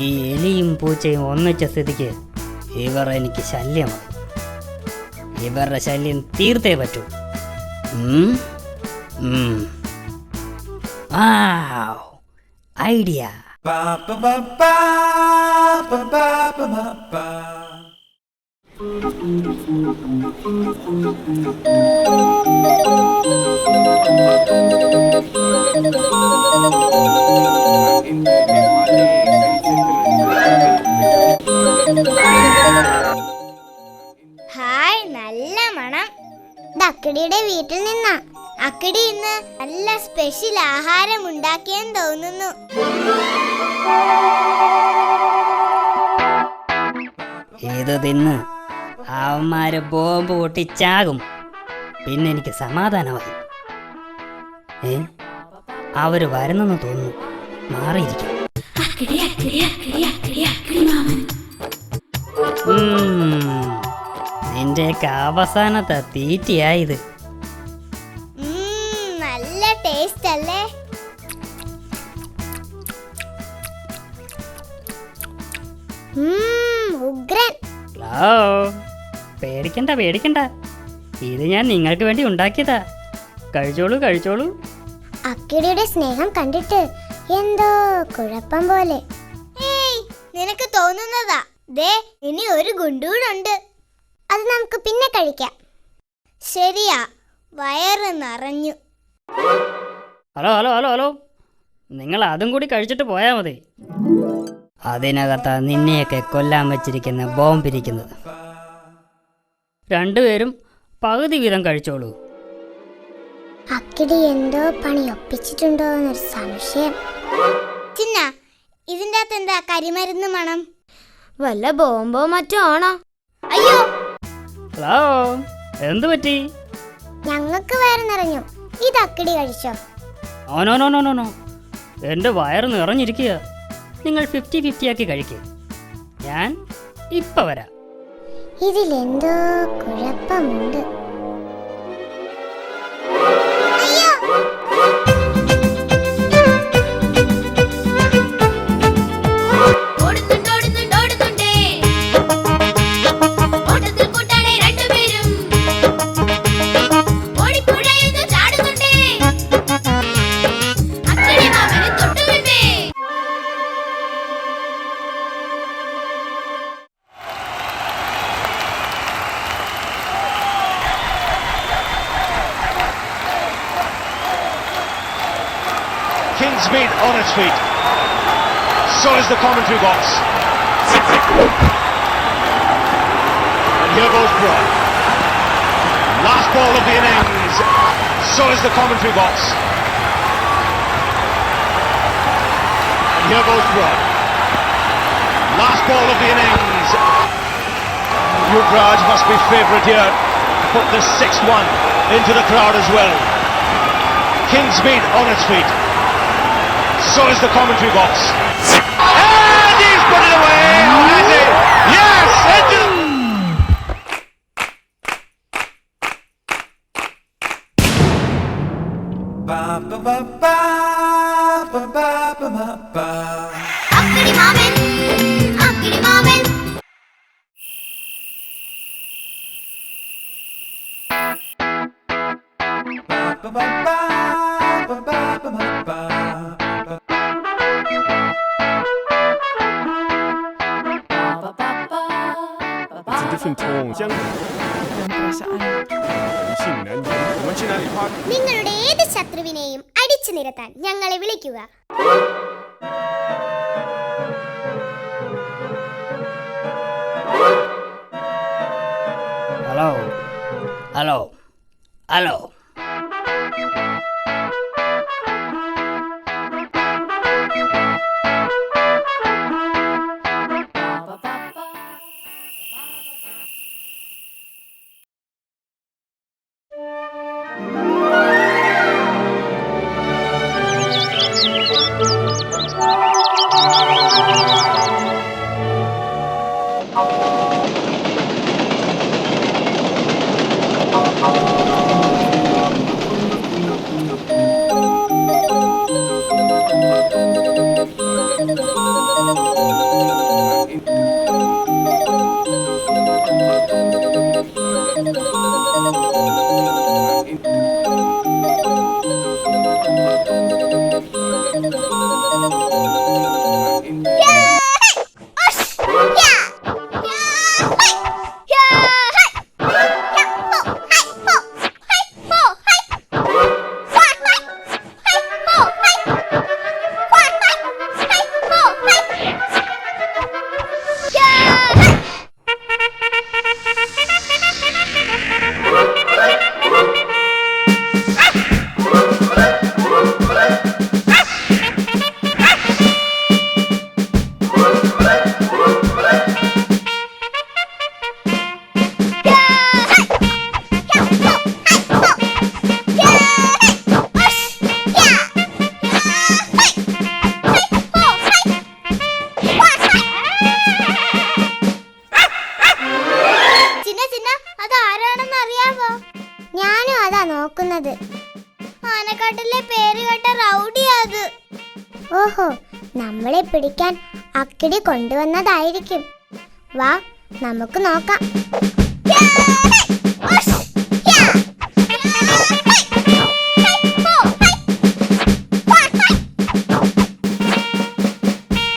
ഈ എലിയും പൂച്ചയും ഒന്നിച്ച സ്ഥിതിക്ക് ഇവർ എനിക്ക് ശല്യമാണ്. ഇവരുടെ ശല്യം തീർത്തേ പറ്റൂ. ഐഡിയ. ഹായ്, നല്ല മണം. അക്കിടിയുടെ വീട്ടിൽ നിന്നാ. അക്കിടി ഇന്ന് നല്ല സ്പെഷ്യൽ ആഹാരം ഉണ്ടാക്കിയെന്ന് തോന്നുന്നു. ഇത് തിന്ന് അവന്മാര് ബോംബ് പൊട്ടിച്ചാകും. പിന്നെ എനിക്ക് സമാധാനമായി. അവര് വരുന്നെന്ന് തോന്നുന്നു. മാറിയിരിക്കും. നിന്റെയൊക്കെ അവസാനത്തെ തീറ്റയായത്. നല്ല ടേസ്റ്റ് അല്ലേ? ഉഗ്രൻ. പേടിക്കണ്ട പേടിക്കണ്ട, ഇത് ഞാൻ നിങ്ങൾക്ക് വേണ്ടി ഉണ്ടാക്കിയതാ. കഴിച്ചോളൂ കഴിച്ചോളൂ. അക്കിടിയുടെ സ്നേഹം കണ്ടിട്ട് എന്തോ കുഴപ്പം പോലെ. നിനക്ക് തോന്നുന്നതാ. ദേ, ഇനി ഒരു ഗുണ്ടൂടുണ്ട്. അത് നമുക്ക് പിന്നെ കഴിക്കാം. ശരിയാ, വയറ് നിറഞ്ഞു. ഹലോ ഹലോ ഹലോ ഹലോ, നിങ്ങൾ അതും കൂടി കഴിച്ചിട്ട് പോയാ മതി. അതിനകത്താ നിന്നെയൊക്കെ കൊല്ലാൻ വെച്ചിരിക്കുന്ന ബോംബിരിക്കുന്നത്. രണ്ടുപേരും പകുതി വീതം കഴിച്ചോളൂ. അക്കിടി എന്തോ പണി ഒപ്പിച്ചിട്ടുണ്ടോ എന്നൊരു സംശയം. ചിന്ന, ഇതിൻ്റെ അകത്ത് എന്താ കരിമരുന്ന് മണം? വല്ല ബോംബോ മറ്റോ ആണോ? അയ്യോ, ഹലോ, എന്തു പറ്റി? ഞങ്ങൾക്ക് വയറ് നിറഞ്ഞു. ഇത് അക്കിടി കഴിച്ചോ? ഓനോ, എൻ്റെ വയറ് നിറഞ്ഞിരിക്കുക. നിങ്ങൾ 50-50 ആക്കി കഴിക്കുക. ഞാൻ ഇപ്പൊ വരാം. ഇതിലെന്തോ കുഴപ്പമുണ്ട്. King's Mead on its feet. So is the commentary box. And here goes Broad. Last ball of the innings. So is the commentary box. And here goes Broad. Last ball of the innings. Yuvraj must be favourite here to put this 6-1 into the crowd as well. King's Mead on its feet. So is the commentary box. And he's put it away! Has he? Yes! Akkadi Mamen! Akkadi Mamen! നിങ്ങളുടെ ഏത് ശത്രുവിനെയും അടിച്ചു നിരത്താൻ ഞങ്ങളെ വിളിക്കുക. Hello hello hello. ആനക്കാട്ടിലെ പേര് കേട്ട റൗഡിയത്. ഓഹോ, നമ്മളെ പിടിക്കാൻ അക്കിടി കൊണ്ടുവന്നതായിരിക്കും. വാ, നമുക്ക് നോക്കാം.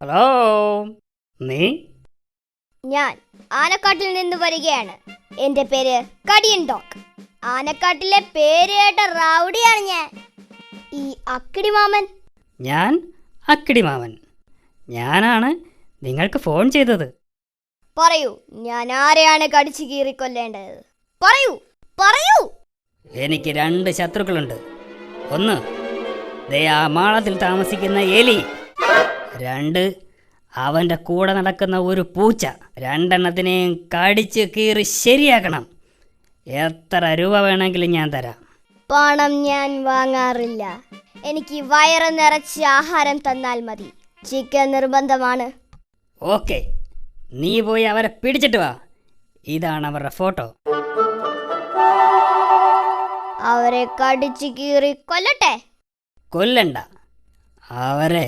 ഹലോ, നീ? ഞാൻ ആനക്കാട്ടിൽ നിന്ന് വരികയാണ്. എന്റെ പേര് കടിയൻ ഡോഗ്. ആനക്കാട്ടിലെ പേര് കേട്ട റൗഡിയാണ് ഞാൻ. ഈ അക്കിടി മാമൻ? ഞാൻ അക്കിടി മാമൻ. ഞാനാണ് നിങ്ങൾക്ക് ഫോൺ ചെയ്തത്. പറയൂ, ഞാൻ ആരെയാണ് കടിച്ചു കീറിക്കൊല്ലേണ്ടത്? പറയൂ, പറയൂ. എനിക്ക് 2 ശത്രുക്കളുണ്ട്. ഒന്ന്, ദേ ആ മാളത്തിൽ താമസിക്കുന്ന എലി. 2, അവൻ്റെ കൂടെ നടക്കുന്ന ഒരു പൂച്ച. 2 എണ്ണത്തിനെയും കടിച്ച് കീറി ശരിയാക്കണം. എത്ര രൂപ വേണമെങ്കിലും ഞാൻ തരാം. പണം ഞാൻ വാങ്ങാറില്ല. എനിക്ക് വയറ് നിറച്ച് ആഹാരം തന്നാൽ മതി. ചിക്കൻ നിർബന്ധമാണ്. ഓക്കെ, നീ പോയി അവരെ പിടിച്ചിട്ട് വാ. ഇതാണ് അവരുടെ ഫോട്ടോ. അവരെ കടിച്ചു കീറി കൊല്ലട്ടെ? കൊല്ലണ്ട, അവരെ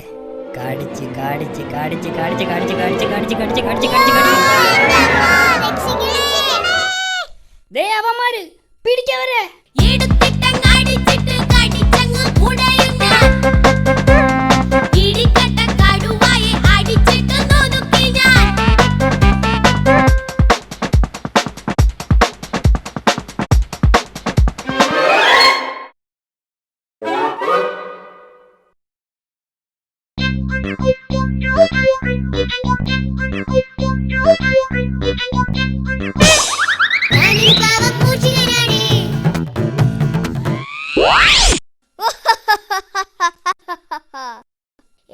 കടിച്ച് കടിച്ച് കടിച്ച് കടിച്ച് കടിച്ച് കടിച്ച് കടിച്ച് കടിച്ച് കടിച്ച് കടിച്ച് ദേ അവന്മാര് പിടിക്കവരെ.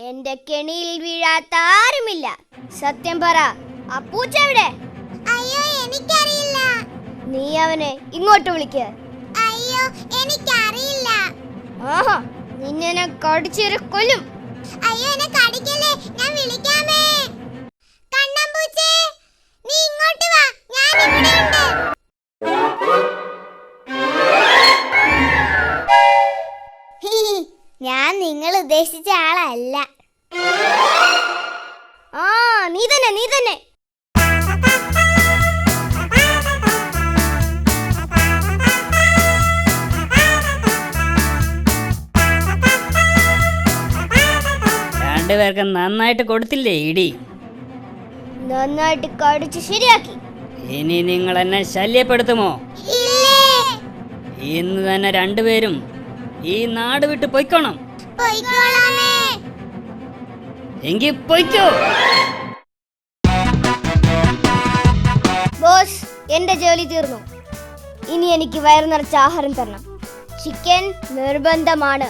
എന്റെ കെണിയിൽ വീഴാത്ത ആരുമില്ല. സത്യം പറ, ആ പൂച്ച എവിടെ? അയ്യോ, എനിക്കറിയില്ല. നീ അവനെ ഇങ്ങോട്ട് വിളിക്ക്. അയ്യോ, എനിക്കറിയില്ല. ആഹാ, നിന്നെ ഞാൻ കടിച്ചേരെ കൊല്ലും. അയ്യോ, എന്നെ കടിക്കല്ലേ, ഞാൻ വിളിക്കാമേ. കണ്ണമ്പൂച്ചേ, നീ ഇങ്ങോട്ട് വാ, ഞാൻ ഇവിടെയുണ്ട്. ഞാൻ നിങ്ങൾ ഉദ്ദേശിച്ച ആളല്ല. ആ, നീ തന്നെ, നീ തന്നെ. രണ്ടുപേർക്ക് നന്നായിട്ട് കൊടുത്തില്ലേ ഇടി? നന്നായിട്ട് കടിച്ച് ശരിയാക്കി. ഇനി നിങ്ങൾ എന്നെ ശല്യപ്പെടുത്തുമോ? ഇന്ന് തന്നെ 2 പേരും ഈ നാട് വിട്ട് പൊയ്ക്കോണം. എങ്കിൽ പൊയ്ക്കോ. ബോസ്, എന്റെ ജോലി തീർന്നു. ഇനി എനിക്ക് വയറു നിറച്ച ആഹാരം തരണം. ചിക്കൻ നിർബന്ധമാണ്.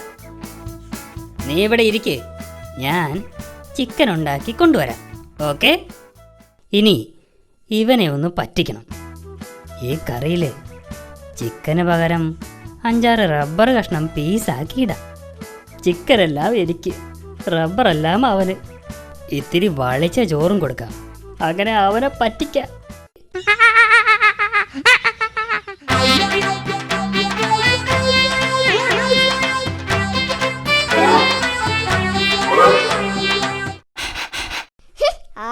നീ ഇവിടെ ഇരിക്ക്, ഞാൻ ചിക്കൻ ഉണ്ടാക്കി കൊണ്ടുവരാം. ഓക്കെ? ഇനി ഇവനെ ഒന്ന് പറ്റിക്കണം. ഈ കറിയിൽ ചിക്കന് പകരം 5-6 റബ്ബർ കഷ്ണം പീസാക്കിയിടാം. ചിക്കനെല്ലാം എനിക്ക്, റബ്ബറെല്ലാം അവന്. ഇത്തിരി വളിച്ച ചോറും കൊടുക്കാം. അങ്ങനെ അവനെ പറ്റിക്കാം.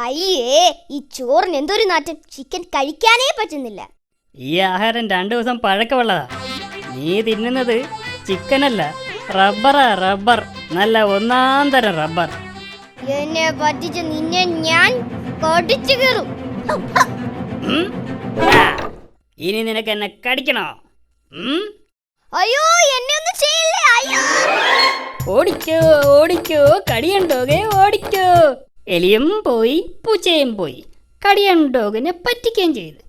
അയ്യേ, ഈ ചോറിന് എന്തൊരു നാറ്റം. ചിക്കൻ കഴിക്കാനേ പറ്റുന്നില്ല. ഈ ആഹാരം 2 ദിവസം പഴക്കമുള്ളതാ. നീ തിന്നുന്നത് ചിക്കനല്ല, റബ്ബറാ, റബ്ബർ. നല്ല 1-ാം തരം റബ്ബർ. എന്നെ പറ്റിച്ച നിന്നെ ഞാൻ കടിച്ചു കീറും. ഇനി നിനക്ക് എന്നെ കടിക്കണോ? അയ്യോ, എന്നെ ഒന്നും ചെയ്യില്ലേ. അയ്യോ, ഓടിക്കോ ഓടിക്കോ, കടിയണ്ടോകെ ഓടിക്കോ. എലിയും പോയി, പൂച്ചയും പോയി, കടിയണ്ടോകിനെ പറ്റിക്കുകയും ചെയ്തു.